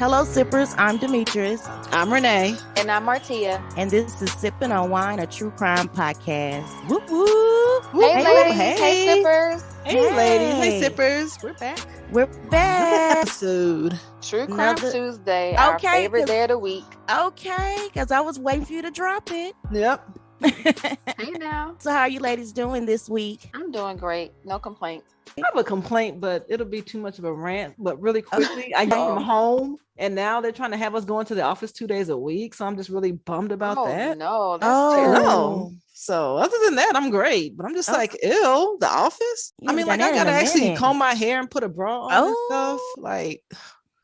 Hello, sippers. I'm Demetrius. I'm Renee. And I'm Martia. And this is Sippin' on Wine, a true crime podcast. Whoop, whoop. Hey, ladies. Hey, sippers. Hey, ladies. Hey, sippers. We're back. We're back. Episode. True Crime Tuesday, our favorite day of the week. Okay, because I was waiting for you to drop it. Yep. Hey now. So how are you ladies doing this week? I'm doing great. No complaint. I have a complaint, but it'll be too much of a rant. But really quickly, I got from home, and now they're trying to have us go into the office 2 days a week. So I'm just really bummed about that. No, that's terrible. No. So other than that, I'm great. But I'm just like, ew, the office? I mean, like I gotta actually comb my hair and put a bra on and stuff. Like,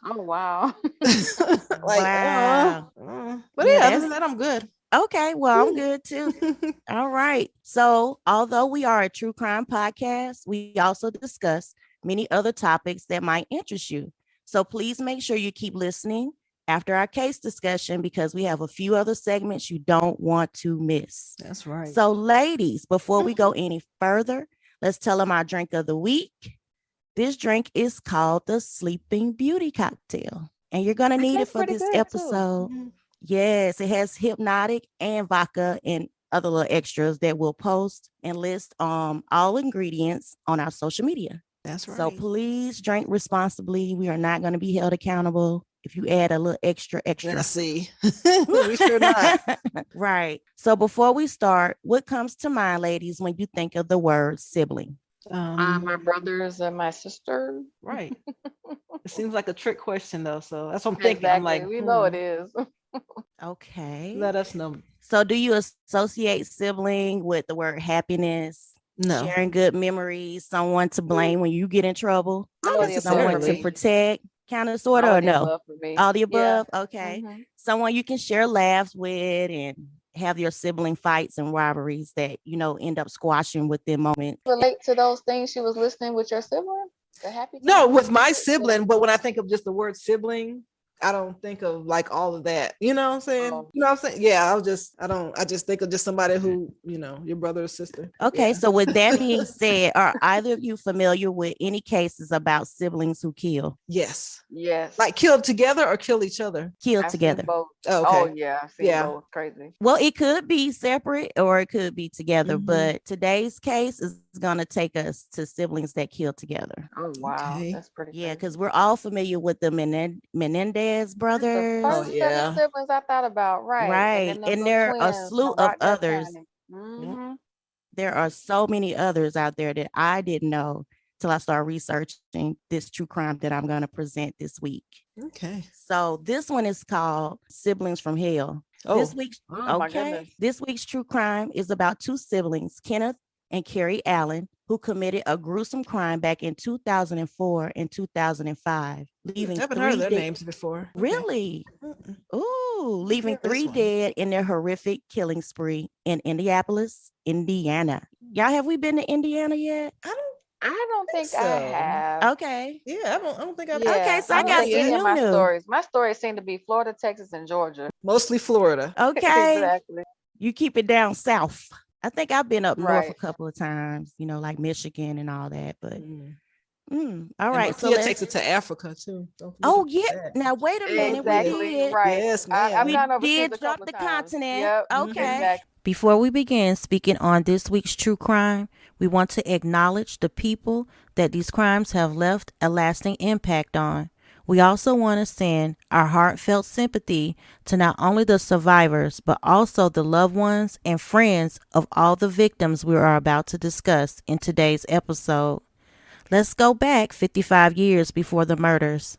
oh wow. Like, wow. But yeah, other than that, I'm good. Okay, well, I'm good too. All right. So, although we are a true crime podcast, we also discuss many other topics that might interest you. So, please make sure you keep listening after our case discussion because we have a few other segments you don't want to miss. That's right. So, ladies, before we go any further, let's tell them our drink of the week. This drink is called the Sleeping Beauty Cocktail, and you're going to need it for this episode. Too. Yes, it has hypnotic and vodka and other little extras that we'll post and list all ingredients on our social media. That's right. So please drink responsibly. We are not going to be held accountable if you add a little extra. Let's see. We sure not. Right. So before we start, what comes to mind, ladies, when you think of the word sibling? My brothers and my sister. Right. It seems like a trick question though. So that's what I'm thinking. Exactly. I'm like, we know it is. Okay. Let us know. So do you associate sibling with the word happiness? No. Sharing good memories, someone to blame when you get in trouble? Someone to protect, kind of, sort of, or no? All the above? Yeah. Okay. Mm-hmm. Someone you can share laughs with and have your sibling fights and rivalries that, end up squashing within moments. Relate to those things she was listening with your sibling? The happy No, with my sibling, but when I think of just the word sibling, I don't think of like all of that. You know what I'm saying? You know what I'm saying? Yeah, I just think of just somebody who, your brother or sister. Okay, yeah. So with that being said, are either of you familiar with any cases about siblings who kill? Yes. Yes. Like kill together or kill each other? Kill together. Both. Oh, okay. Oh yeah, I've seen both. Crazy. Well, it could be separate or it could be together, but today's case is going to take us to siblings that kill together. Oh wow, okay. That's pretty. Yeah, because we're all familiar with the Menendez brothers. The first set of siblings I thought about, right? And there are a slew of others. Mm-hmm. There are so many others out there that I didn't know till I started researching this true crime that I'm going to present this week. Okay. So this one is called Siblings from Hell. Oh. This week's true crime is about two siblings, Kenneth and Kari Allen, who committed a gruesome crime back in 2004 and 2005, leaving. I haven't heard their names before. Really? Okay. Ooh, leaving 3 dead in their horrific killing spree in Indianapolis, Indiana. Y'all, have we been to Indiana yet? I don't think so. I have. Okay. Yeah, I don't think I've. Yeah. Okay, so I got some my stories. My stories seem to be Florida, Texas, and Georgia. Mostly Florida. Okay. Exactly. You keep it down south. I think I've been up north a couple of times, like Michigan and all that. But all right. So takes it to Africa too. Oh yeah. That. Now wait a minute. Exactly. We did. Right. Yes, man. We did drop the continent. Yep. Okay. Exactly. Before we begin speaking on this week's true crime, we want to acknowledge the people that these crimes have left a lasting impact on. We also want to send our heartfelt sympathy to not only the survivors, but also the loved ones and friends of all the victims we are about to discuss in today's episode. Let's go back 55 years before the murders.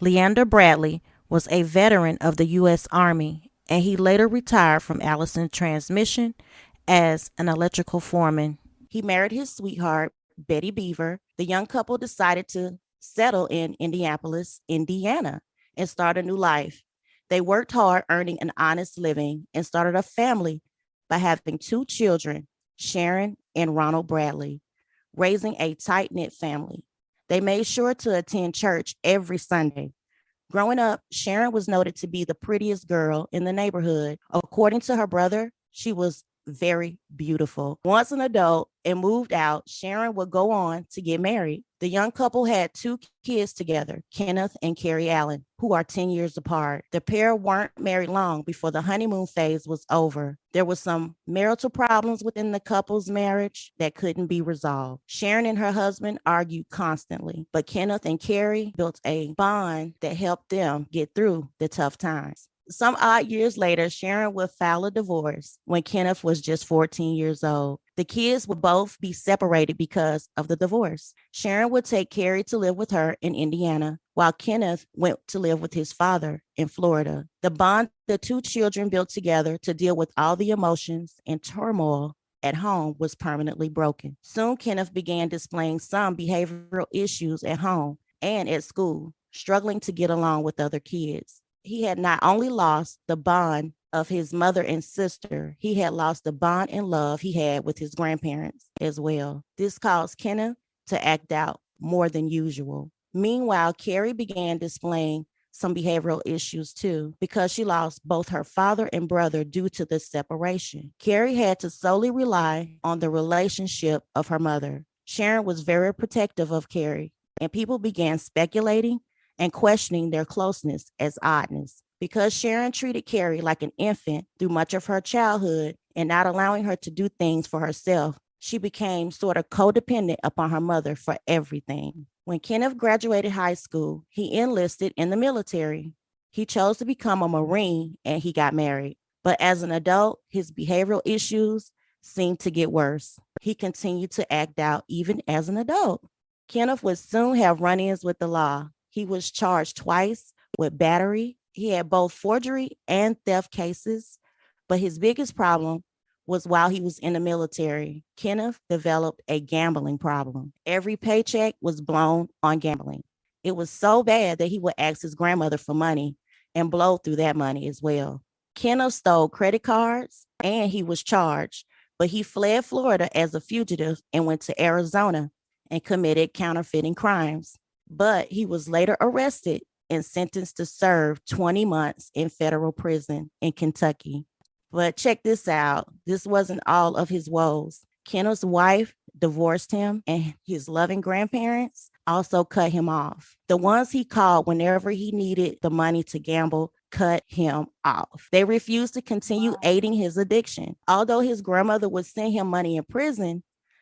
Leander Bradley was a veteran of the U.S. Army, and he later retired from Allison Transmission as an electrical foreman. He married his sweetheart, Betty Beaver. The young couple decided to settle in Indianapolis, Indiana, and start a new life. They worked hard, earning an honest living, and started a family by having 2 children, Sharon and Ronald Bradley, raising a tight-knit family. They made sure to attend church every Sunday. Growing up, Sharon was noted to be the prettiest girl in the neighborhood. According to her brother, she was very beautiful. Once an adult and moved out, Sharon would go on to get married. The young couple had 2 kids together, Kenneth and Kari Allen, who are 10 years apart. The pair weren't married long before the honeymoon phase was over. There were some marital problems within the couple's marriage that couldn't be resolved. Sharon and her husband argued constantly, but Kenneth and Kari built a bond that helped them get through the tough times. Some odd years later, Sharon would file a divorce when Kenneth was just 14 years old. The kids would both be separated because of the divorce. Sharon would take Kari to live with her in Indiana, while Kenneth went to live with his father in Florida. The bond the 2 children built together to deal with all the emotions and turmoil at home was permanently broken. Soon, Kenneth began displaying some behavioral issues at home and at school, struggling to get along with other kids. He had not only lost the bond of his mother and sister, he had lost the bond and love he had with his grandparents as well. This caused Kenneth to act out more than usual. Meanwhile, Kari began displaying some behavioral issues too, because she lost both her father and brother due to the separation. Kari had to solely rely on the relationship of her mother. Sharon was very protective of Kari, and people began speculating and questioning their closeness as oddness. Because Sharon treated Kari like an infant through much of her childhood and not allowing her to do things for herself, she became sort of codependent upon her mother for everything. When Kenneth graduated high school, he enlisted in the military. He chose to become a Marine and he got married. But as an adult, his behavioral issues seemed to get worse. He continued to act out even as an adult. Kenneth would soon have run-ins with the law. He was charged twice with battery. He had both forgery and theft cases, but his biggest problem was while he was in the military. Kenneth developed a gambling problem. Every paycheck was blown on gambling. It was so bad that he would ask his grandmother for money and blow through that money as well. Kenneth stole credit cards and he was charged, but he fled Florida as a fugitive and went to Arizona and committed counterfeiting crimes. But he was later arrested and sentenced to serve 20 months in federal prison in Kentucky. But check this out. This wasn't all of his woes. Kenneth's wife divorced him, and his loving grandparents also cut him off. The ones he called whenever he needed the money to gamble cut him off. They refused to continue aiding his addiction. Although his grandmother would send him money in prison,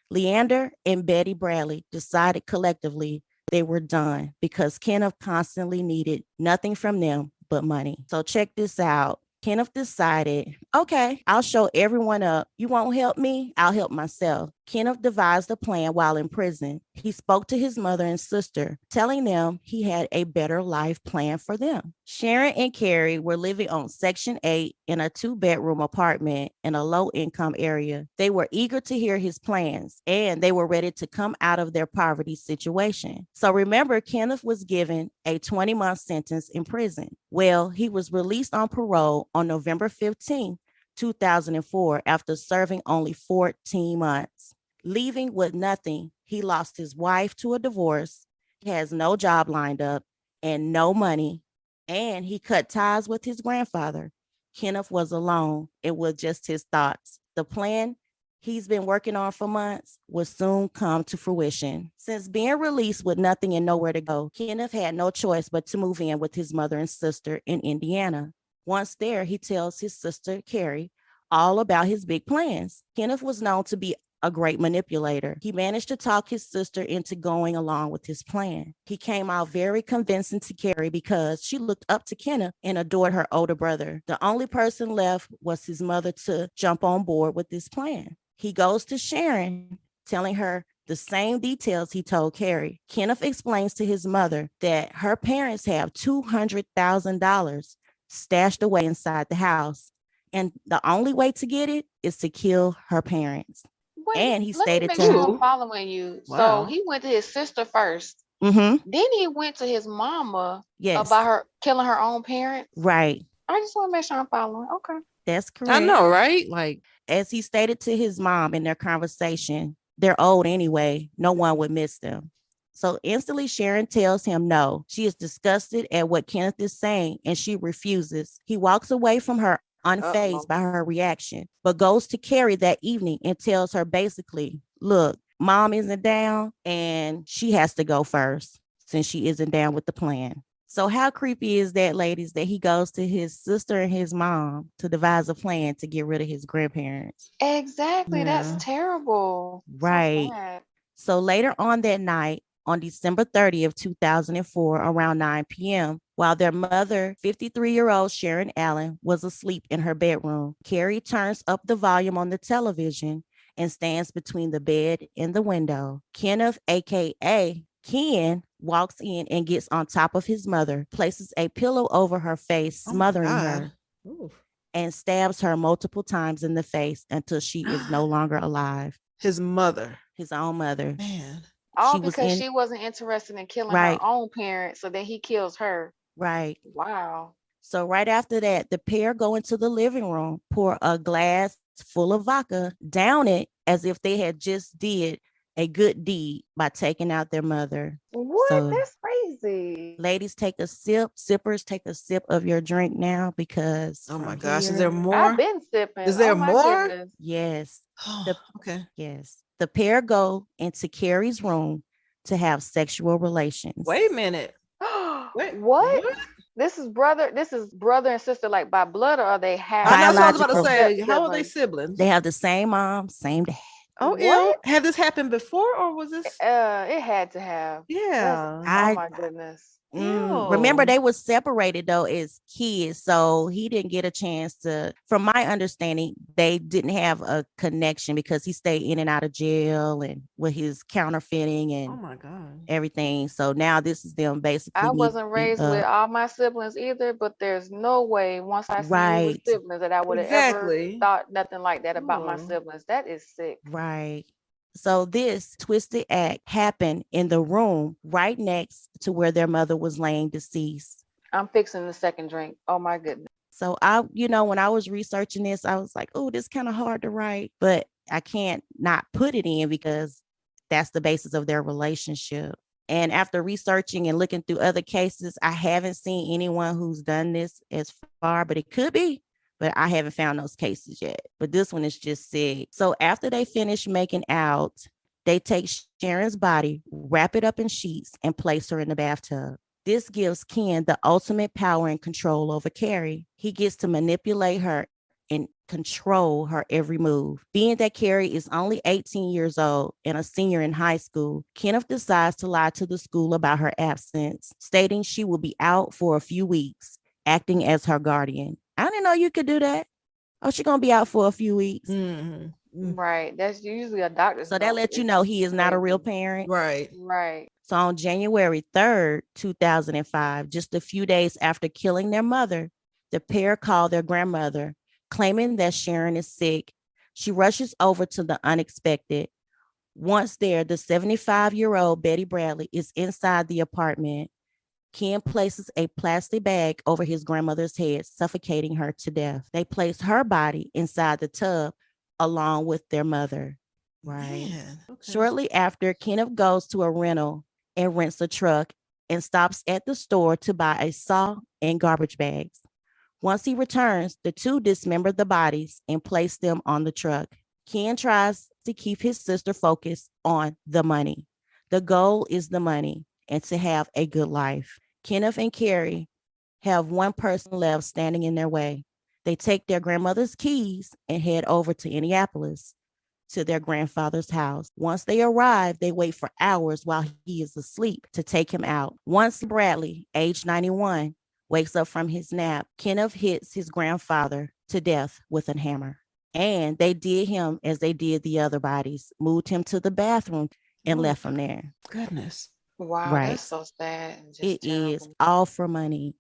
Leander and Betty Bradley decided collectively they were done because Kenneth constantly needed nothing from them but money. So check this out. Kenneth decided, okay, I'll show everyone up. You won't help me? I'll help myself. Kenneth devised a plan while in prison. He spoke to his mother and sister, telling them he had a better life planned for them. Sharon and Kari were living on Section 8 in a 2-bedroom apartment in a low-income area. They were eager to hear his plans, and they were ready to come out of their poverty situation. So remember, Kenneth was given a 20-month sentence in prison. Well, he was released on parole on November 15th, 2004, after serving only 14 months. Leaving with nothing, he lost his wife to a divorce, he has no job lined up, and no money, and he cut ties with his grandfather. Kenneth was alone. It was just his thoughts. The plan he's been working on for months will soon come to fruition. Since being released with nothing and nowhere to go, Kenneth had no choice but to move in with his mother and sister in Indiana. Once there, he tells his sister, Kari, all about his big plans. Kenneth was known to be a great manipulator. He managed to talk his sister into going along with his plan. He came out very convincing to Kari because she looked up to Kenneth and adored her older brother. The only person left was his mother to jump on board with this plan. He goes to Sharon, telling her the same details he told Kari. Kenneth explains to his mother that her parents have $200,000 stashed away inside the house, and the only way to get it is to kill her parents. Wait, And he let me stated make to sure her, I'm following you. So Wow. he went to his sister first. mm-hmm, Then he went to his mama yes, about her killing her own parents. right, I just want to make sure I'm following. Okay. that's correct. I know, right? Like, As he stated to his mom in their conversation, they're old anyway. No one would miss them. So instantly, Sharon tells him no. She is disgusted at what Kenneth is saying, and she refuses. He walks away from her unfazed by her reaction, but goes to Kari that evening and tells her basically, look, mom isn't down and she has to go first since she isn't down with the plan. So how creepy is that, ladies, that he goes to his sister and his mom to devise a plan to get rid of his grandparents? Exactly. That's Yeah. terrible. So Right. sad. So later on that night, on December 30th, 2004, around 9 p.m., while their mother, 53-year-old Sharon Allen, was asleep in her bedroom, Kari turns up the volume on the television and stands between the bed and the window. Kenneth, aka Ken, walks in and gets on top of his mother, places a pillow over her face, Oh my smothering her, God. Ooh. and stabs her multiple times in the face until she is no longer alive. His mother. His own mother. Man. All She was because in, she wasn't interested in killing her right, own parents, so then he kills her. right. Wow. So right after that, the pair go into the living room, pour a glass full of vodka, down it as if they had just did a good deed by taking out their mother. What? So That's crazy. ladies, take a sip. Sippers, take a sip of your drink now, because Oh my from gosh. Is here, there I've more? been sipping. Is Oh there my more? goodness. yes, Oh, the okay. yes, the pair go into Kari's room to have sexual relations. Wait a minute. Wait. What? This is brother and sister like by blood, or are they half I know what I was about to Biological. say. How are they siblings? siblings? They have the same mom, same dad. Oh, ew. What? Had this happened before or was this? It had to have. That's Yeah. oh I my goodness. remember Ew. they were separated though as kids, so he didn't get a chance to. From my understanding, they didn't have a connection because he stayed in and out of jail and with his counterfeiting Oh and my God. everything. So now this is them basically I wasn't meeting raised with up. all my siblings either, but there's no way once I seen we were Right, siblings that I would have ever Exactly. thought nothing like that about my Oh. siblings. That is sick. right. So this twisted act happened in the room right next to where their mother was laying deceased. I'm fixing the second drink. Oh my goodness. So when I was researching this, I was like, oh, this kind of hard to write, but I can't not put it in because that's the basis of their relationship. And after researching and looking through other cases, I haven't seen anyone who's done this as far, but it could be. But I haven't found those cases yet. But this one is just sick. So after they finish making out, they take Sharon's body, wrap it up in sheets, and place her in the bathtub. This gives Ken the ultimate power and control over Kari. He gets to manipulate her and control her every move. Being that Kari is only 18 years old and a senior in high school, Kenneth decides to lie to the school about her absence, stating she will be out for a few weeks, acting as her guardian. I didn't know you could do that. Oh, she's going to be out for a few weeks. Mm-hmm. Right. That's usually a doctor's So that note. lets you It's know he is not a real crazy. parent. Right. Right. So on January 3rd, 2005, just a few days after killing their mother, the pair called their grandmother, claiming that Sharon is sick. She rushes over to the unexpected. Once there, the 75-year-old Betty Bradley is inside the apartment. Ken places a plastic bag over his grandmother's head, suffocating her to death. They place her body inside the tub along with their mother. Right. Man. Okay. Shortly after, Kenneth goes to a rental and rents a truck and stops at the store to buy a saw and garbage bags. Once he returns, the two dismember the bodies and place them on the truck. Ken tries to keep his sister focused on the money. The goal is the money and to have a good life. Kenneth and Kari have one person left standing in their way. They take their grandmother's keys and head over to Indianapolis to their grandfather's house. Once they arrive, they wait for hours while he is asleep to take him out. Once Bradley, age 91, wakes up from his nap, Kenneth hits his grandfather to death with a hammer. And they did him as they did the other bodies, moved him to the bathroom and Oh, left him there. Goodness. Wow, Right. that's so sad and just It is terrible. all for money.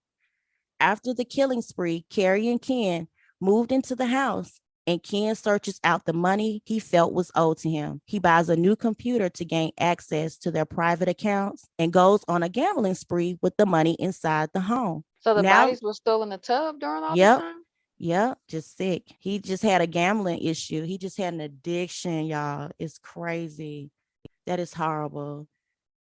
After the killing spree, Kari and Ken moved into the house and Ken searches out the money he felt was owed to him. He buys a new computer to gain access to their private accounts and goes on a gambling spree with the money inside the home. So the Now, bodies were still in the tub during all this yep, time? yep, just sick. He just had a gambling issue. He just had an addiction, y'all. It's crazy. That is horrible.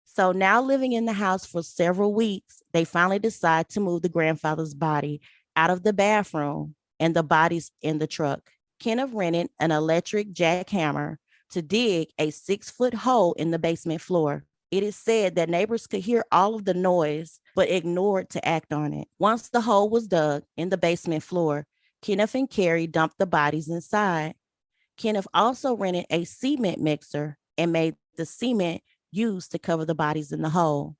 So now living in the house for several weeks, they finally decide to move the grandfather's body out of the bathroom and the bodies in the truck. Kenneth rented an electric jackhammer to dig a 6-foot hole in the basement floor. It is said that neighbors could hear all of the noise, but ignored to act on it. Once the hole was dug in the basement floor, Kenneth and Kari dumped the bodies inside. Kenneth also rented a cement mixer and made the cement used to cover the bodies in the hole.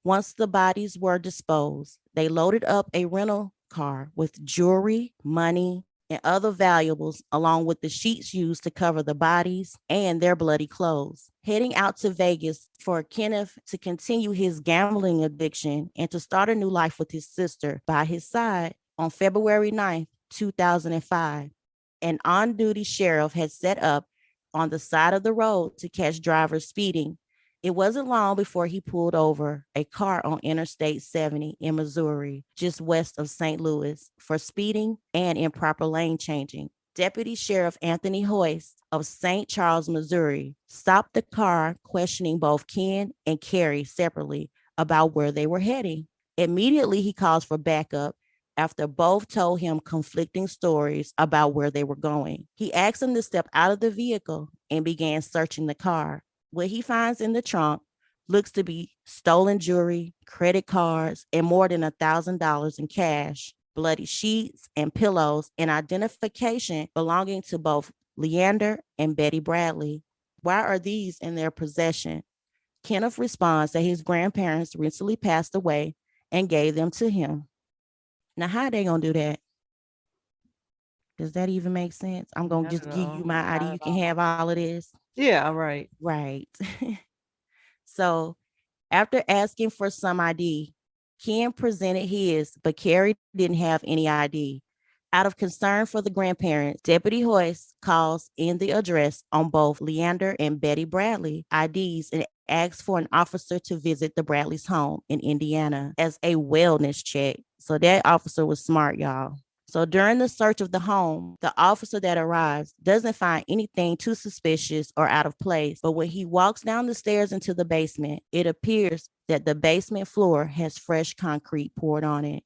Once the bodies were disposed, they loaded up a rental car with jewelry, money, and other valuables, along with the sheets used to cover the bodies and their bloody clothes. Heading out to Vegas for Kenneth to continue his gambling addiction and to start a new life with his sister by his side, on February 9th, 2005, an on-duty sheriff had set up on the side of the road to catch drivers speeding. It wasn't long before he pulled over a car on Interstate 70 in Missouri, just west of St. Louis, for speeding and improper lane changing. Deputy Sheriff Anthony Hoyce of St. Charles, Missouri, stopped the car, questioning both Ken and Kari separately about where they were heading. Immediately, he calls for backup after both told him conflicting stories about where they were going. He asked them to step out of the vehicle and began searching the car. What he finds in the trunk looks to be stolen jewelry, credit cards, and more than $1,000 in cash, bloody sheets and pillows, and identification belonging to both Leander and Betty Bradley. Why are these in their possession? Kenneth responds that his grandparents recently passed away and gave them to him. Now, how are they going to do that? Does that even make sense? I'm going to just give you my ID. You can have all of this. Yeah, right. Right. So after asking for some ID, Ken presented his, but Kari didn't have any ID. Out of concern for the grandparents, Deputy Hoyce calls in the address on both Leander and Betty Bradley IDs and asks for an officer to visit the Bradley's home in Indiana as a wellness check. So that officer was smart, y'all. So during the search of the home, the officer that arrives doesn't find anything too suspicious or out of place. But when he walks down the stairs into the basement, it appears that the basement floor has fresh concrete poured on it.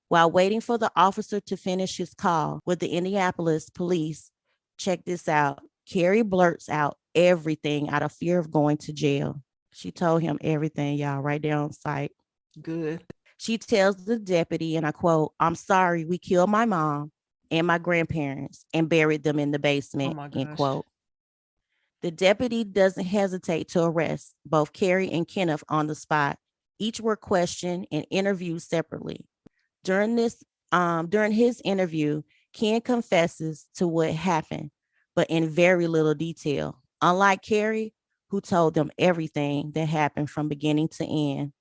While waiting for the officer to finish his call with the Indianapolis police, check this out. Kari blurts out everything out of fear of going to jail. She told him everything, y'all, right there on site. Good. She tells the deputy, and I quote, "I'm sorry, we killed my mom and my grandparents and buried them in the basement," end quote. The deputy doesn't hesitate to arrest both Kari and Kenneth on the spot. Each were questioned and interviewed separately. During his interview, Ken confesses to what happened, but in very little detail, unlike Kari, who told them everything that happened from beginning to end.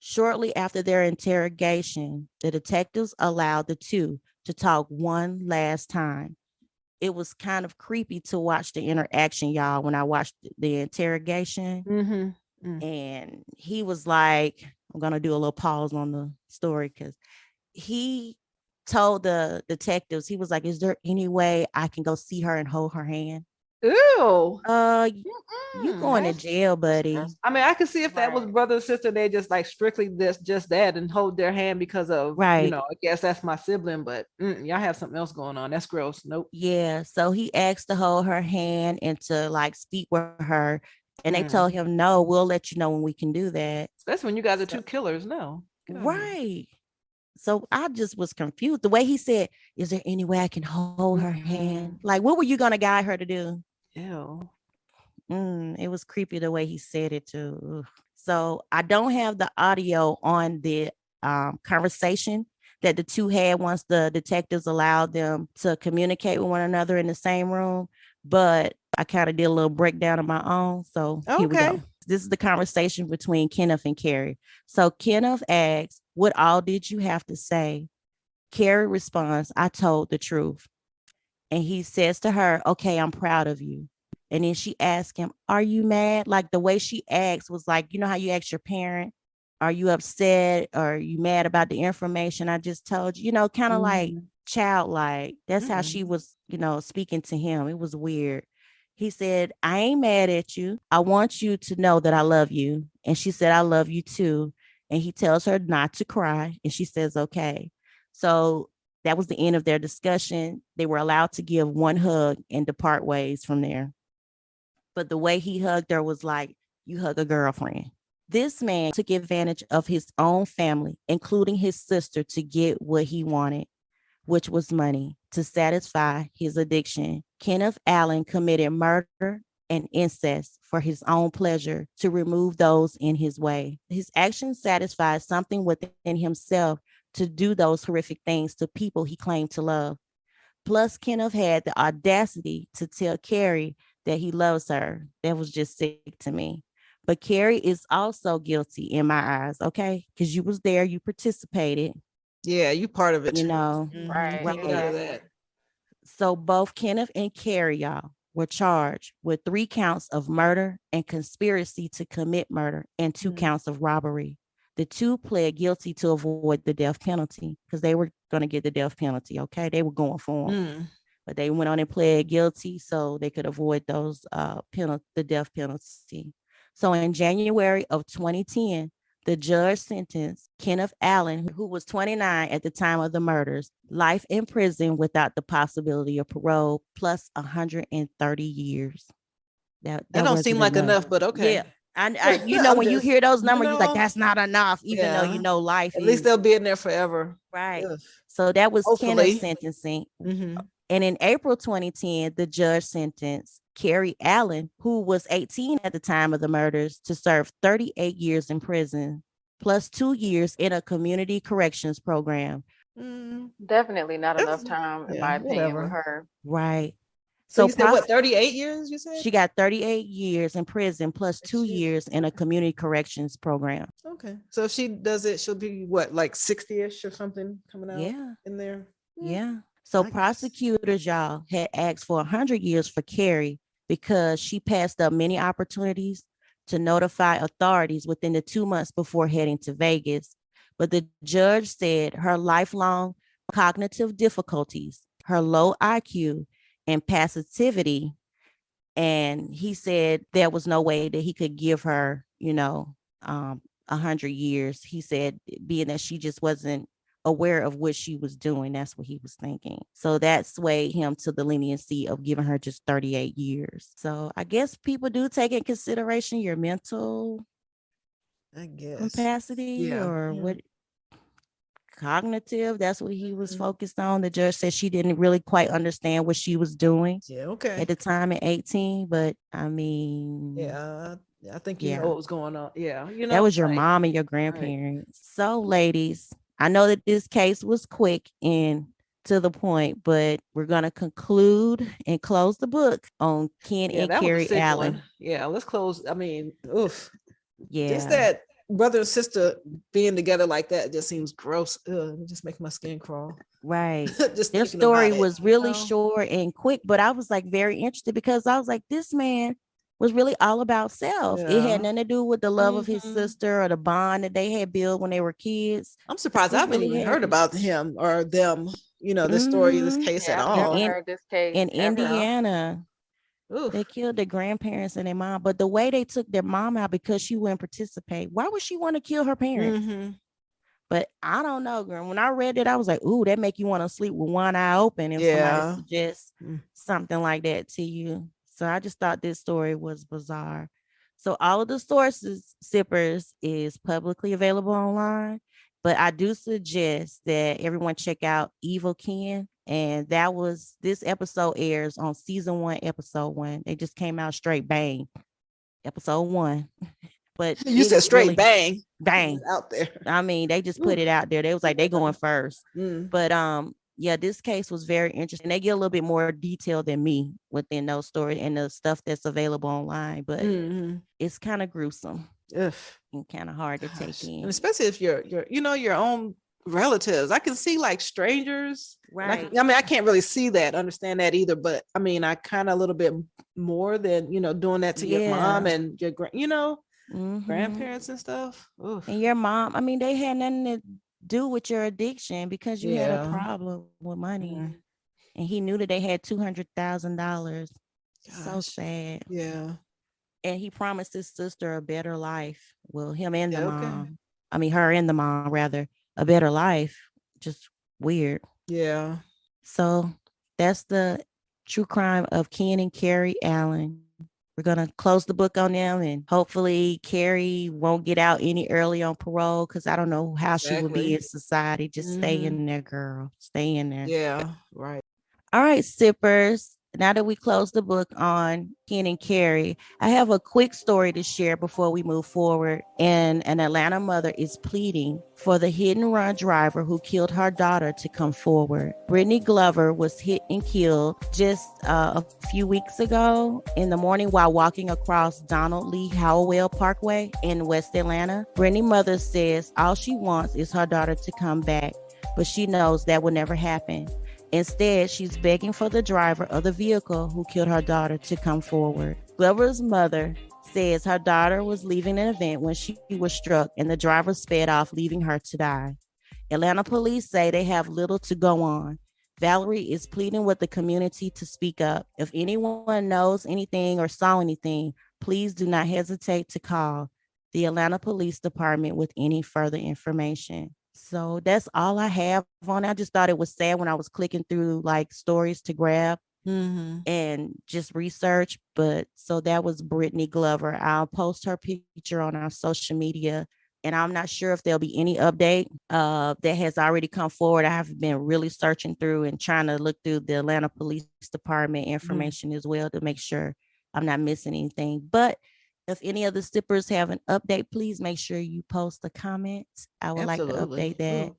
Shortly after their interrogation, the detectives allowed the two to talk one last time. It was kind of creepy to watch the interaction, y'all, when I watched the interrogation. Mm-hmm. And he was like, I'm going to do a little pause on the story because he told the detectives, he was like, "Is there any way I can go see her and hold her hand?" Ew. You going to jail, buddy. I mean, I could see if that was brother and sister, they just like strictly just that and hold their hand because of, right. I guess that's my sibling, but y'all have something else going on. That's gross. Nope. Yeah. So he asked to hold her hand and to like speak with her. And they told him, "No, we'll let you know when we can do that." That's when you guys are two killers. No. Right. So I just was confused. The way he said, "Is there any way I can hold her hand?" Like, what were you going to guide her to do? Ew. It was creepy the way he said it too. So I don't have the audio on the conversation that the two had once the detectives allowed them to communicate with one another in the same room, but I kind of did a little breakdown of my own. So here we go. This is the conversation between Kenneth and Kari. So Kenneth asks, "What all did you have to say?" Kari responds, "I told the truth." And he says to her, "Okay, I'm proud of you." And then she asks him, "Are you mad?" Like the way she asked was like, you know how you ask your parent, "Are you upset? Or are you mad about the information I just told you?" Kind of like childlike. That's how she was, speaking to him. It was weird. He said, "I ain't mad at you. I want you to know that I love you." And she said, "I love you too." And he tells her not to cry. And she says, "Okay." So That was the end of their discussion. They were allowed to give one hug and depart ways from there. But the way he hugged her was like you hug a girlfriend. This man took advantage of his own family, including his sister, to get what he wanted, which was money, to satisfy his addiction. Kenneth Allen committed murder and incest for his own pleasure to remove those in his way. His actions satisfied something within himself to do those horrific things to people he claimed to love. Plus, Kenneth had the audacity to tell Kari that he loves her. That was just sick to me. But Kari is also guilty in my eyes, okay? Because you was there, you participated. Yeah, you part of it You too. know, You Right. can't get out of Exactly. that. So both Kenneth and Kari, y'all, were charged with 3 counts of murder and conspiracy to commit murder and 2 counts of robbery. The 2 pled guilty to avoid the death penalty because they were going to get the death penalty. Okay, they were going for them, but they went on and pled guilty so they could avoid those the death penalty. So in January of 2010, the judge sentenced Kenneth Allen, who was 29 at the time of the murders, life in prison without the possibility of parole, plus 130 years. That don't seem wasn't like enough. enough, but okay. Yeah. I you know, I'm when you just, hear those you numbers, you're like, know, that's not enough, even though you yeah. know life At is. least they'll be in there forever. Right. Ugh. So that was Hopefully. Kenneth's sentencing. Mhm. And in April 2010, the judge sentenced Kari Allen, who was 18 at the time of the murders, to serve 38 years in prison, plus 2 years in a community corrections program. Definitely not enough That's- time, in yeah, my opinion, with whatever. her. Right. So you said what, 38 years, you said? She got 38 years in prison plus 2 years in a community corrections program. Okay. So if she does it, she'll be what, like 60-ish or something coming out in there? Yeah. So prosecutors, y'all, had asked for 100 years for Kari because she passed up many opportunities to notify authorities within the 2 months before heading to Vegas. But the judge said her lifelong cognitive difficulties, her low IQ, and passivity, and he said there was no way that he could give her, 100 years. He said, being that she just wasn't aware of what she was doing, that's what he was thinking. So that swayed him to the leniency of giving her just 38 years. So I guess people do take in consideration your mental, I guess, capacity, or what, cognitive. That's what he was focused on. The judge said she didn't really quite understand what she was doing at the time at 18, but I mean, I think you know what was going on. Yeah, that was your mom and your grandparents. So ladies, I know that this case was quick and to the point, but we're going to conclude and close the book on Ken and Kari Allen. One. Yeah, let's close. I mean, oof. Yeah. Just that brother and sister being together like that just seems gross. Ugh, it just makes my skin crawl. Right. Just their story was really short and quick, but I was like very interested because I was like, this man was really all about self. It had nothing to do with the love of his sister or the bond that they had built when they were kids. I'm surprised I haven't even heard about him or them, this story, this case at all. I heard this case in ever. Indiana. They killed their grandparents and their mom, but the way they took their mom out because she wouldn't participate, why would she want to kill her parents? But I don't know, girl. When I read it, I was like, ooh, that make you want to sleep with one eye open if somebody suggests something like that to you. So I just thought this story was bizarre. So all of the sources, Sippers, is publicly available online, but I do suggest that everyone check out Evil Ken. And this episode airs on season 1, episode 1. They just came out straight bang, episode 1. But you said straight really, bang out there. I mean, they just put it out there. They was like, they going first. But yeah, this case was very interesting. They get a little bit more detail than me within those stories and the stuff that's available online, but it's kind of gruesome. And kind of hard to take in. And especially if you're your own relatives. I can see like strangers. Right. I mean, I can't really see that, understand that either, but I mean, I kind of a little bit more than, doing that to your mom and your grandparents and stuff. Oof. And your mom, I mean, they had nothing to do with your addiction because you had a problem with money. And he knew that they had $200,000. So sad. Yeah. And he promised his sister a better life. Well, him and the mom. I mean, her and the mom, rather, a better life. Just weird. Yeah. So that's the true crime of Ken and Kari Allen. We're going to close the book on them, and hopefully Kari won't get out any early on parole, because I don't know how she would be Exactly. in society. Just stay in there, girl. Stay in there. Yeah. Right. All right, sippers. Now that we close the book on Ken and Kari, I have a quick story to share before we move forward. And an Atlanta mother is pleading for the hit and run driver who killed her daughter to come forward. Brittany Glover was hit and killed just a few weeks ago in the morning while walking across Donald Lee Howell Parkway in West Atlanta. Brittany's mother says all she wants is her daughter to come back, but she knows that will never happen. Instead, she's begging for the driver of the vehicle who killed her daughter to come forward. Glover's mother says her daughter was leaving an event when she was struck and the driver sped off, leaving her to die. Atlanta police say they have little to go on. Valerie is pleading with the community to speak up. If anyone knows anything or saw anything, please do not hesitate to call the Atlanta Police Department with any further information. So that's all I have on it. I just thought it was sad when I was clicking through like stories to grab and just research. But so that was Brittany Glover. I'll post her picture on our social media. And I'm not sure if there'll be any update that has already come forward. I have been really searching through and trying to look through the Atlanta Police Department information as well to make sure I'm not missing anything. But if any of the sippers have an update, please make sure you post a comment. I would like to update that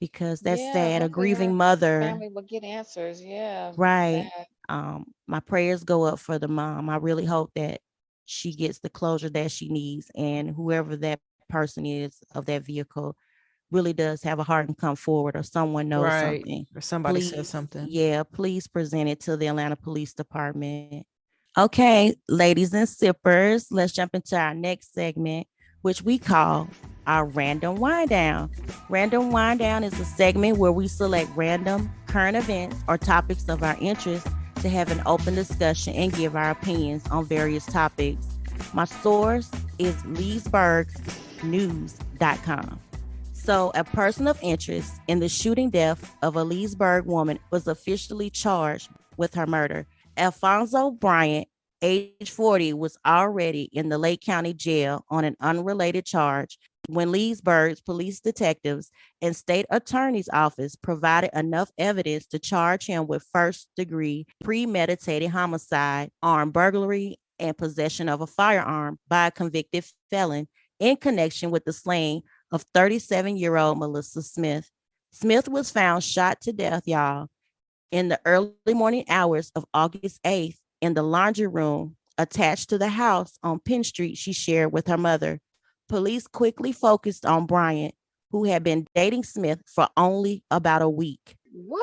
because that's sad. A Hopefully grieving her mother. family will get answers. Yeah, Right. sad. My prayers go up for the mom. I really hope that she gets the closure that she needs, and whoever that person is of that vehicle really does have a heart and come forward, or someone knows something. Or somebody says Please, something. yeah, please present it to the Atlanta Police Department. Okay, ladies and sippers, let's jump into our next segment, which we call our Random Wind Down. Random Wind Down is a segment where we select random current events or topics of our interest to have an open discussion and give our opinions on various topics. My source is leesburgnews.com. So, a person of interest in the shooting death of a Leesburg woman was officially charged with her murder. Alfonso Bryant, age 40, was already in the Lake County Jail on an unrelated charge when Leesburg's police detectives and state attorney's office provided enough evidence to charge him with first-degree premeditated homicide, armed burglary, and possession of a firearm by a convicted felon in connection with the slaying of 37-year-old Melissa Smith. Smith was found shot to death, y'all, in the early morning hours of August 8th in the laundry room attached to the house on Penn Street she shared with her mother. Police quickly focused on Bryant, who had been dating Smith for only about a week. What?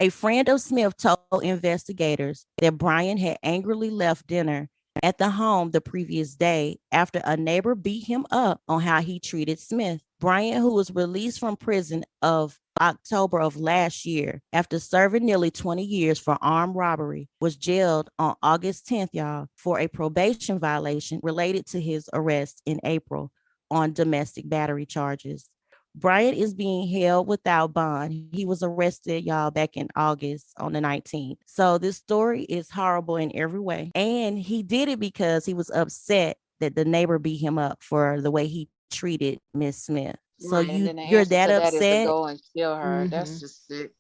A friend of Smith told investigators that Bryant had angrily left dinner at the home the previous day after a neighbor beat him up on how he treated Smith. Bryant, who was released from prison of October of last year after serving nearly 20 years for armed robbery, was jailed on August 10th, y'all, for a probation violation related to his arrest in April on domestic battery charges. Bryant is being held without bond. He was arrested, y'all, back in August on the 19th. So this story is horrible in every way. And he did it because he was upset that the neighbor beat him up for the way he treated Miss Smith. So Right, and then the you're answer that to that is to upset, go and kill her. That's just sick.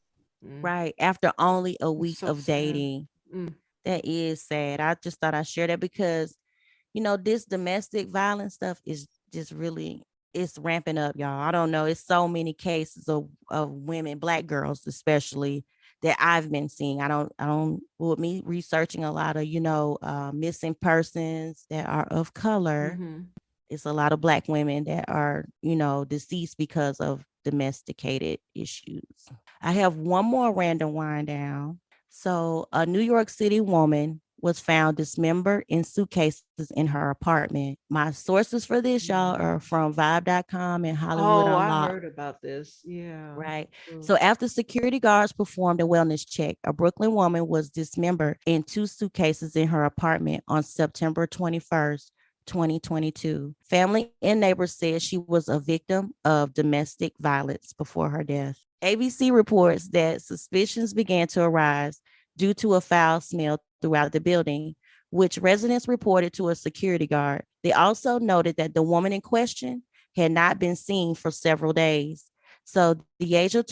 right? After only a week So of sad. dating. That is sad. I just thought I'd share that because, this domestic violence stuff is just really, it's ramping up, y'all. I don't know. It's so many cases of women, Black girls especially, that I've been seeing. With me researching a lot of, missing persons that are of color, it's a lot of Black women that are, deceased because of domesticated issues. I have one more random wind down. So a New York City woman was found dismembered in suitcases in her apartment. My sources for this, y'all, are from Vibe.com and Hollywood I Unlocked. heard about this. Yeah. Right. So after security guards performed a wellness check, a Brooklyn woman was dismembered in 2 suitcases in her apartment on September 21st. 2022. Family and neighbors said she was a victim of domestic violence before her death. ABC reports that suspicions began to arise due to a foul smell throughout the building, which residents reported to a security guard. They also noted that the woman in question had not been seen for several days. So Deasia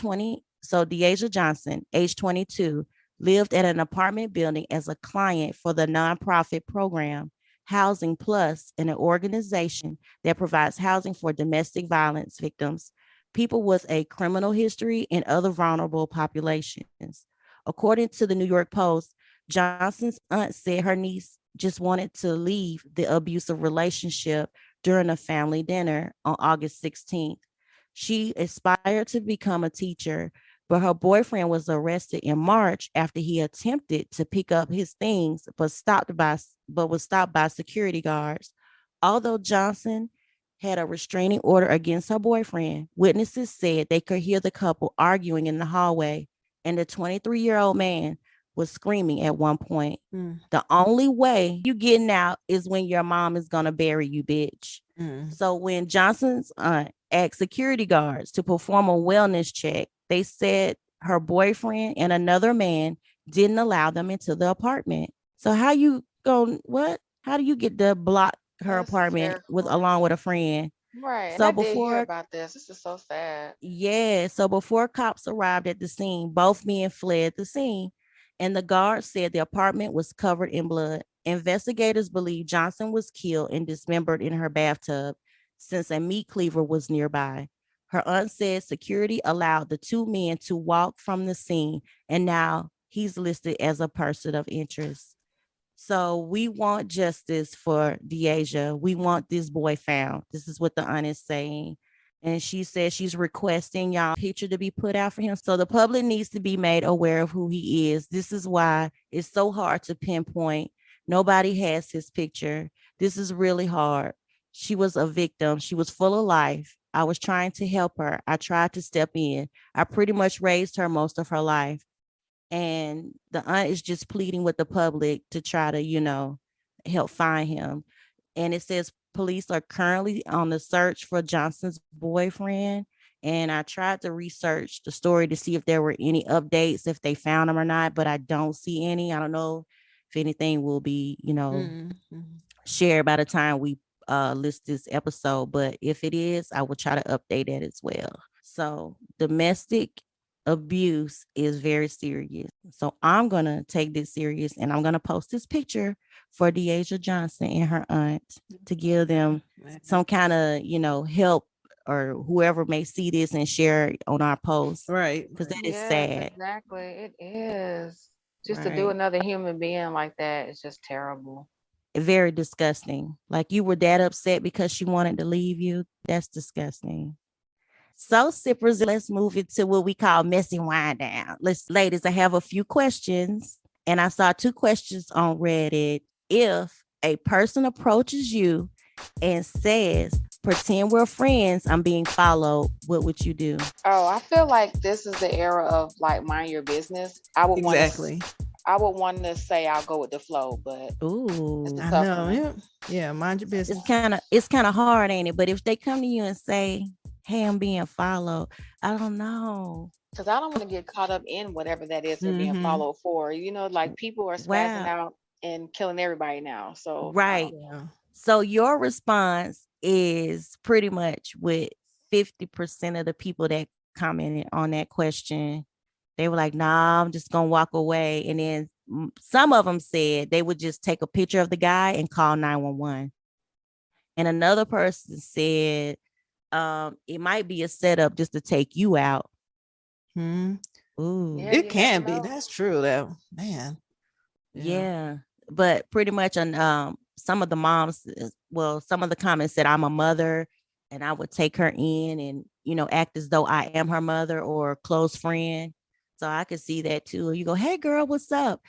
Johnson, age 22, lived at an apartment building as a client for the nonprofit program Housing Plus, an organization that provides housing for domestic violence victims, people with a criminal history, and other vulnerable populations. According to the New York Post, Johnson's aunt said her niece just wanted to leave the abusive relationship during a family dinner on August 16th. She aspired to become a teacher, but her boyfriend was arrested in March after he attempted to pick up his things, but was stopped by security guards. Although Johnson had a restraining order against her boyfriend, witnesses said they could hear the couple arguing in the hallway, and the 23-year-old man was screaming at one point. The only way you getting out is when your mom is gonna bury you, bitch. So when Johnson's aunt asked security guards to perform a wellness check, they said her boyfriend and another man didn't allow them into the apartment. So how you going what? How do you get to block her That's apartment with terrible. along with a friend? Right. And So I did hear before about this. This is so sad. so before cops arrived at the scene, both men fled the scene, and the guards said the apartment was covered in blood. Investigators believe Johnson was killed and dismembered in her bathtub since a meat cleaver was nearby. Her aunt said security allowed the two men to walk from the scene, and now he's listed as a person of interest. So we want justice for Deasia. We want this boy found. This is what the aunt is saying. And she says she's requesting y'all picture to be put out for him. So the public needs to be made aware of who he is. This is why it's so hard to pinpoint. Nobody has his picture. This is really hard. She was a victim. She was full of life. I was trying to help her. I tried to step in. I pretty much raised her most of her life, and the aunt is just pleading with the public to try to, help find him. And it says police are currently on the search for Johnson's boyfriend. And I tried to research the story to see if there were any updates, if they found him or not, but I don't see any. I don't know if anything will be, shared by the time we list this episode. But if it is, I will try to update it as well. So domestic abuse is very serious. So I'm going to take this serious, and I'm going to post this picture for Deasia Johnson and her aunt to give them some kind of, help, or whoever may see this and share it on our post. Right. Because that is Yes, sad. exactly. It is. Just to do Right. another human being like that is just terrible. Very disgusting. Like you were that upset because she wanted to leave you. That's disgusting. So, sippers, let's move into what we call messy wine down. Ladies, I have a few questions, and I saw two questions on Reddit. If a person approaches you and says, pretend we're friends, I'm being followed, what would you do? Oh, I feel like this is the era of like mind your business. I would want to Exactly. I would want to say I'll go with the flow, but Ooh, it's a I tough know. one. Yeah. Mind your business. it's kind of hard, ain't it? But if they come to you and say, hey, I'm being followed, I don't know. Because I don't want to get caught up in whatever that is they're being Mhm. followed for. Like people are spazzing Wow. out and killing everybody now. So Right. Yeah. So your response is pretty much with 50% of the people that commented on that question. They were like, nah, I'm just going to walk away. And then some of them said they would just take a picture of the guy and call 911. And another person said it might be a setup just to take you out. Hmm. Ooh. yeah, It you can never be. know. That's true, though. Man. Yeah. But pretty much on some of the moms, some of the comments said I'm a mother and I would take her in and, act as though I am her mother or close friend. So I could see that too. You go, hey girl, what's up?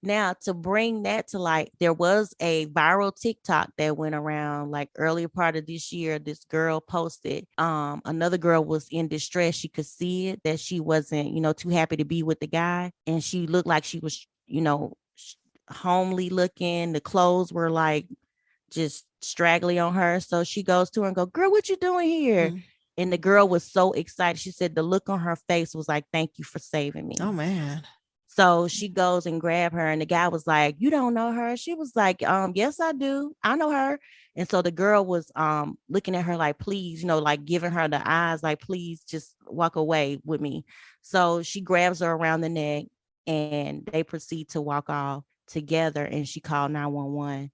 Now to bring that to light, there was a viral TikTok that went around like earlier part of this year. This girl posted, another girl was in distress. She could see it that she wasn't, too happy to be with the guy. And she looked like she was, homely looking. The clothes were like just straggly on her. So she goes to her and go, girl, what you doing here? Mhm. And the girl was so excited. She said the look on her face was like, thank you for saving me. Oh man. So she goes and grab her, and the guy was like, you don't know her? She was like, yes, I do. I know her. And so the girl was looking at her like, please, like giving her the eyes, like, please just walk away with me. So she grabs her around the neck, and they proceed to walk off together, and she called 911.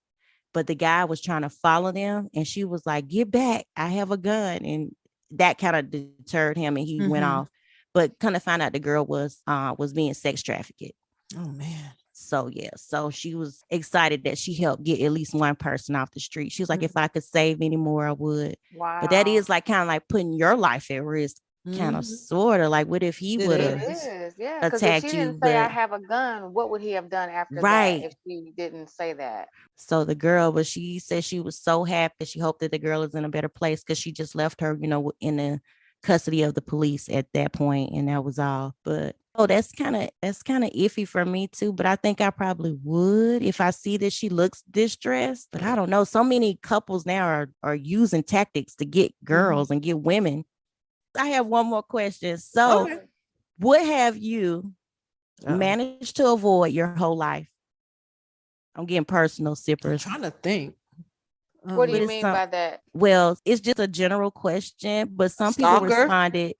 But the guy was trying to follow them, and she was like, get back, I have a gun. And that kind of deterred him, and he went off. But kind of found out the girl was being sex trafficked. Oh man. So yeah, so she was excited that she helped get at least one person off the street. She was like, if I could save any more, I would. Wow. But that is like kind of like putting your life at risk, kind of sort of like, what if he would have because if she didn't say I have a gun, what would he have done after that if she didn't say that? So the girl, but she said she was so happy. She hoped that the girl is in a better place because she just left her, in the custody of the police at that point, and that was all. But that's kind of iffy for me too. But I think I probably would if I see that she looks distressed. But I don't know. So many couples now are using tactics to get girls and get women. I have one more question. So, what have you managed to avoid your whole life? I'm getting personal, sippers. I'm trying to think. What do you mean by that? Well, it's just a general question, but some people responded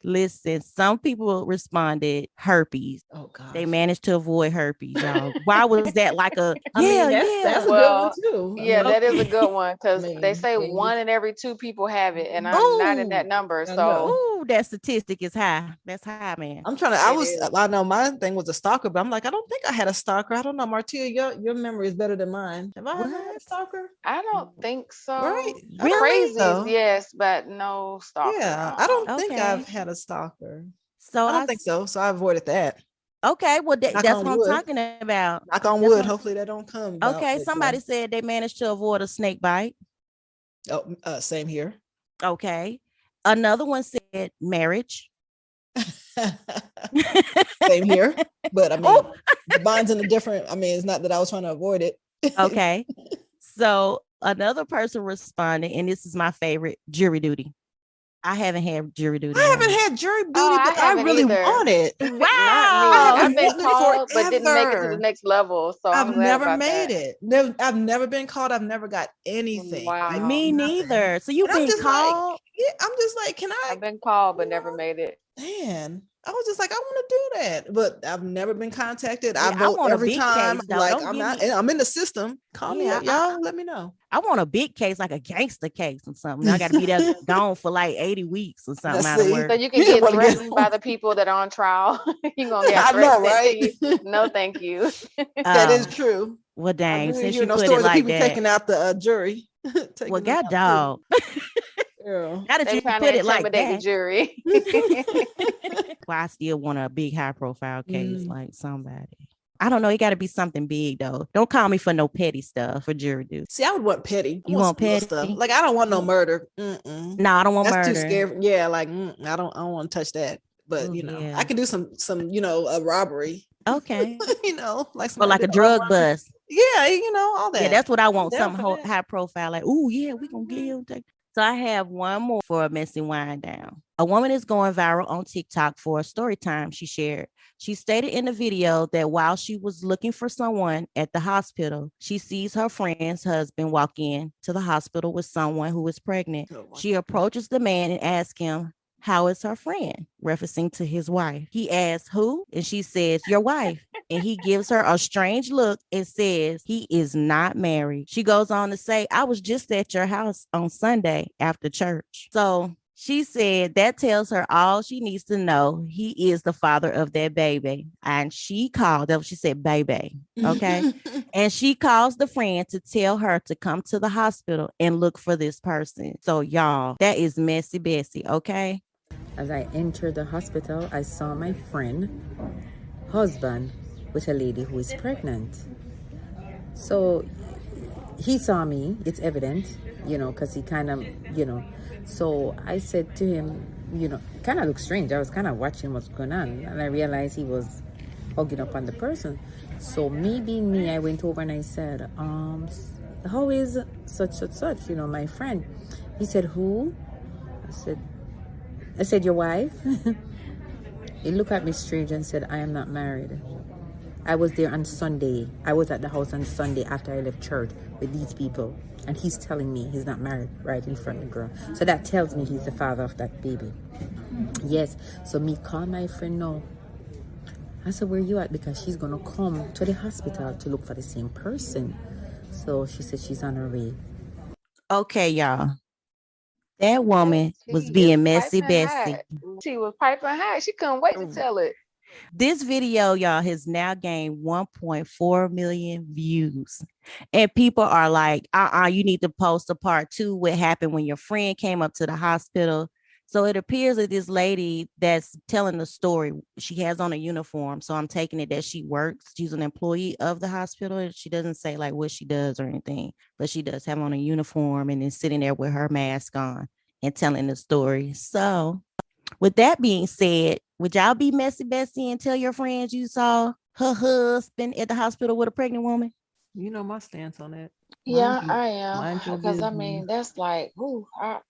herpes. Oh God. They managed to avoid herpes, y'all. Why was that like a that's a good one too. Yeah, that is a good one because they say 1 in every 2 people have it, and I'm not in that number. So that statistic is high. That's high, man. I know my thing was a stalker, but I'm like, I don't think I had a stalker. I don't know, Martia, your memory is better than mine. Have I had a stalker? I don't think so. Right. Crazy, yes, but no stalker. Yeah, I don't think I've had a stalker. So I don't think so. So I avoided that. Okay, well that's what I'm talking about. Knock on wood. Hopefully that don't come. Okay, somebody said they managed to avoid a snake bite. Oh, same here. Okay, another one said marriage. Same here, but I mean, mine's in a different. I mean, it's not that I was trying to avoid it. Okay, so another person responded, and this is my favorite: jury duty. I haven't had jury duty. I haven't had jury duty, but I really want it. Wow. I've been called, but didn't make it to the next level. So I've never made it. I've never been called. I've never got anything. Wow. Like, me neither. So you've been called? Like, yeah, I'm just like, can I? I've been called, but never made it. Man, I was just like, I want to do that, but I've never been contacted. Yeah, I vote every time. Case, like I'm in the system. Call me up, y'all. Let me know. I want a big case, like a gangster case or something. I got to be there gone for like 80 weeks or something. So you can get threatened by the people that are on trial. You're gonna get threatened. I know, right? No, thank you. That is true. Well, dang, since you put stories it like people that, taking out the jury. Well, God dog. Girl. Now that you put it like that, the jury. Well, I still want a big, high-profile case, like somebody. I don't know. It got to be something big, though. Don't call me for no petty stuff for jury duty. See, I would want petty. You want petty stuff? Like, I don't want no murder. No, I don't want murder. That's too scary. Yeah, like I don't want to touch that. But I can do some a robbery. Okay. like a drug bust. Yeah, all that. Yeah, that's what I want. Something high profile. Like, oh yeah, we gonna get him. So I have one more for a messy wind down. A woman is going viral on TikTok for a story time she shared. She stated in the video that while she was looking for someone at the hospital, she sees her friend's husband walk in to the hospital with someone who is pregnant. She approaches the man and asks him, how is her friend? Referencing to his wife. He asks who? And she says, your wife. And he gives her a strange look and says he is not married. She goes on to say, I was just at your house on Sunday after church. So she said that tells her all she needs to know. He is the father of that baby. And she called, she said, baby. Okay. And she calls the friend to tell her to come to the hospital and look for this person. So y'all, that is messy Bessie. Okay. As I entered the hospital, I saw my friend, husband, with a lady who is pregnant. So he saw me, it's evident, because he kind of, so I said to him, kind of looked strange. I was kind of watching what's going on, and I realized he was hugging up on the person. So me being me, I went over and I said, how is such, my friend? He said, who? I said, I said, your wife? He looked at me strange and said, I am not married. I was there on Sunday. I was at the house on Sunday after I left church with these people. And he's telling me he's not married right in front of the girl. So that tells me he's the father of that baby. Yes. So me call my friend now. I said, where you at? Because she's going to come to the hospital to look for the same person. So she said she's on her way. Okay, y'all. That woman was being messy Bessie. She was piping hot. She couldn't wait to tell it. This video, y'all, has now gained 1.4 million views. And people are like, you need to post a part 2. What happened when your friend came up to the hospital? So it appears that this lady that's telling the story, she has on a uniform. So I'm taking it that she works. She's an employee of the hospital. She doesn't say like what she does or anything, but she does have on a uniform and is sitting there with her mask on and telling the story. So with that being said, would y'all be messy Bessie and tell your friends you saw her husband at the hospital with a pregnant woman? You know my stance on that. Yeah, I am. Because I mean, that's like,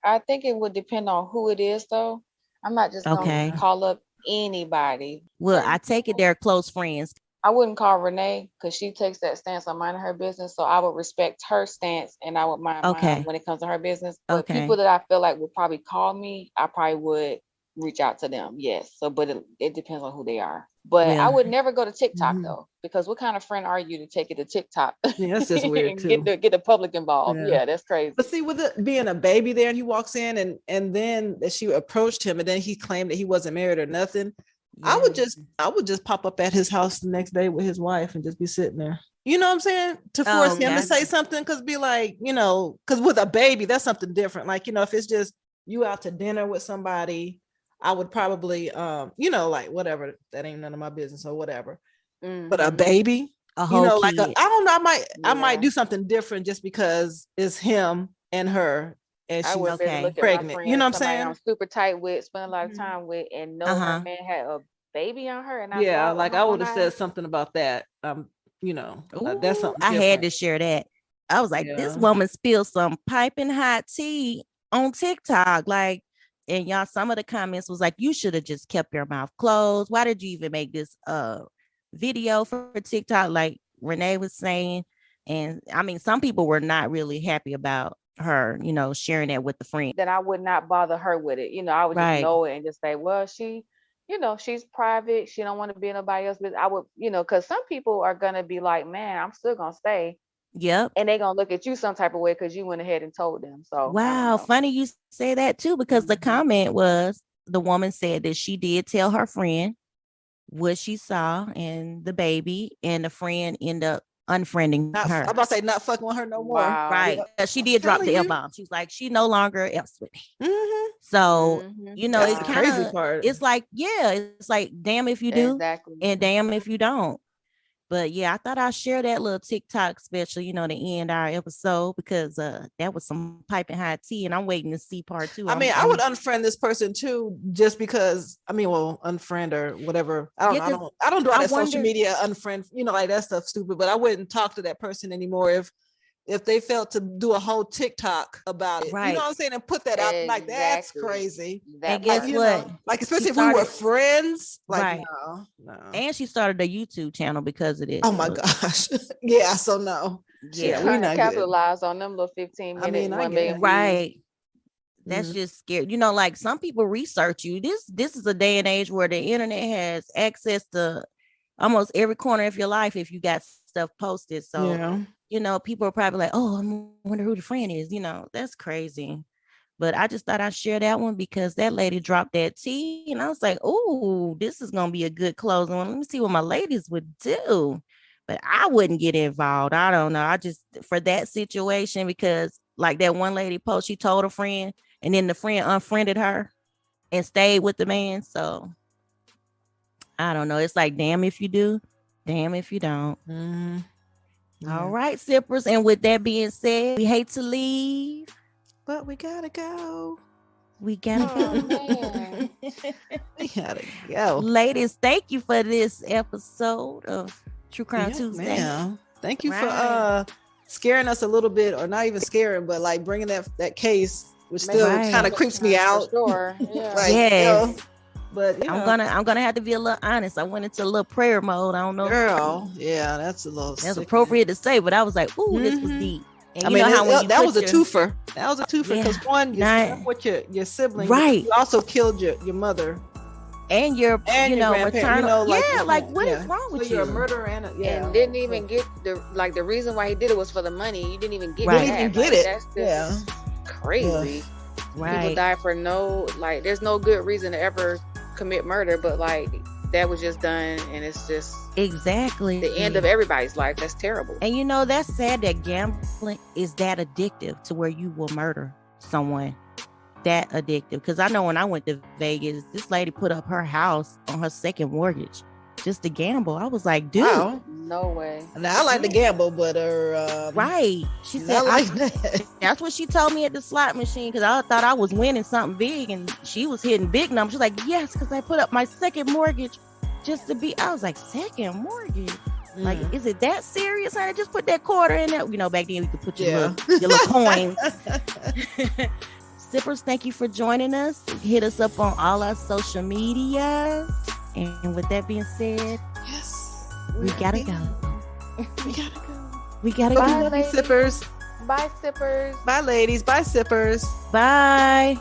I think it would depend on who it is, though. I'm not just gonna call up anybody. Well, I take it they're close friends. I wouldn't call Renee because she takes that stance on minding her business. So I would respect her stance and I would mind mine when it comes to her business. But people that I feel like would probably call me, I probably would reach out to them. Yes. So, but it depends on who they are. But I would never go to TikTok though, because what kind of friend are you to take it to TikTok? Yeah, that's just weird too. get the public involved. Yeah, that's crazy. But see, with it being a baby there, and he walks in, and then that she approached him, and then he claimed that he wasn't married or nothing. Yeah. I would just pop up at his house the next day with his wife and just be sitting there. You know what I'm saying? To force him to say something, because be like, because with a baby, that's something different. Like, if it's just you out to dinner with somebody, I would probably, like whatever, that ain't none of my business or whatever. Mm-hmm. But a baby, like I don't know, I might do something different just because it's him and her, and she's pregnant. You know what I'm saying? I'm super tight with, spend a lot of time with, and know her man had a baby on her, and I would have said something about that. That's something I had to share that. I was like, this woman spilled some piping hot tea on TikTok, like. And y'all, some of the comments was like, you should have just kept your mouth closed. Why did you even make this video for TikTok? Like Renee was saying. And I mean, some people were not really happy about her, sharing that with the friend. Then I would not bother her with it. I would just know it and just say, well, she, she's private. She don't want to be in nobody else's business. I would, because some people are going to be like, man, I'm still going to stay. Yep. And they're going to look at you some type of way because you went ahead and told them. So wow, funny you say that too, because the comment was, the woman said that she did tell her friend what she saw and the baby, and the friend ended up unfriending her. I'm about to say not fucking with her no more. Wow. Right. She did drop the L-bomb. She's like, she no longer else with me. Mm-hmm. So, it's kind of crazy part. It's like, it's like, damn if you do, and damn if you don't. But yeah, I thought I'd share that little TikTok special, to end our episode, because that was some piping hot tea, and I'm waiting to see part 2. I would unfriend this person too, just because. Unfriend or whatever. I don't do all that social media unfriend. Like that stuff stupid. But I wouldn't talk to that person anymore if they felt to do a whole TikTok about it. Right. You know what I'm saying? And put that out. Like, that's crazy. And guess what? Like, especially if we were friends. Like, no. And she started a YouTube channel because of this. Oh my gosh. Yeah, so no. Yeah, we're not capitalize on them little 15 minutes. Right. That's just scary. Like some people research you. This is a day and age where the internet has access to almost every corner of your life if you got stuff posted. So people are probably like, oh, I wonder who the friend is. That's crazy. But I just thought I'd share that one because that lady dropped that tea. And I was like, oh, this is going to be a good closing one. Let me see what my ladies would do. But I wouldn't get involved. I don't know. I just, for that situation, because like that one lady post, she told a friend, and then the friend unfriended her and stayed with the man. So I don't know. It's like, damn if you do, damn if you don't. Mm-hmm. Yeah. All right, sippers. And with that being said, we hate to leave, but we gotta go. We gotta go. We gotta go. Ladies, thank you for this episode of True Crime Tuesday. Ma'am. Thank you for scaring us a little bit, or not even scaring, but like bringing that case which still kind of creeps me out. Sure. Yeah. Like, yes. But I'm gonna have to be a little honest. I went into a little prayer mode. I don't know, girl. Yeah, that's a little. That's appropriate to say, but I was like, "Ooh, this was deep." And I mean, that was a twofer. That was a twofer because one, you slept with your sibling, right? You also killed your mother and your maternal. What is wrong with you? You're a murderer and didn't even get the reason why he did it was for the money. You didn't even get right. Didn't even get it. That's just crazy. Right. People die for there's no good reason to ever commit murder, but that was just done, and it's just exactly the end of everybody's life. That's terrible. And that's sad that gambling is that addictive to where you will murder someone. That addictive, because I know when I went to Vegas, this lady put up her house on her second mortgage just to gamble. I was like, dude, wow. No way. Now I like to gamble, but right. She said, I like that. That's what she told me at the slot machine, because I thought I was winning something big, and she was hitting big numbers. She's like, yes, because I put up my second mortgage just to be. I was like, second mortgage? Like, is it that serious? I just put that quarter in there. Back then you could put your little coins. Sippers, thank you for joining us. Hit us up on all our social media. And with that being said, yes, we gotta go. We gotta go. Bye, ladies. Sippers. Bye, sippers. Bye, ladies. Bye, sippers. Bye.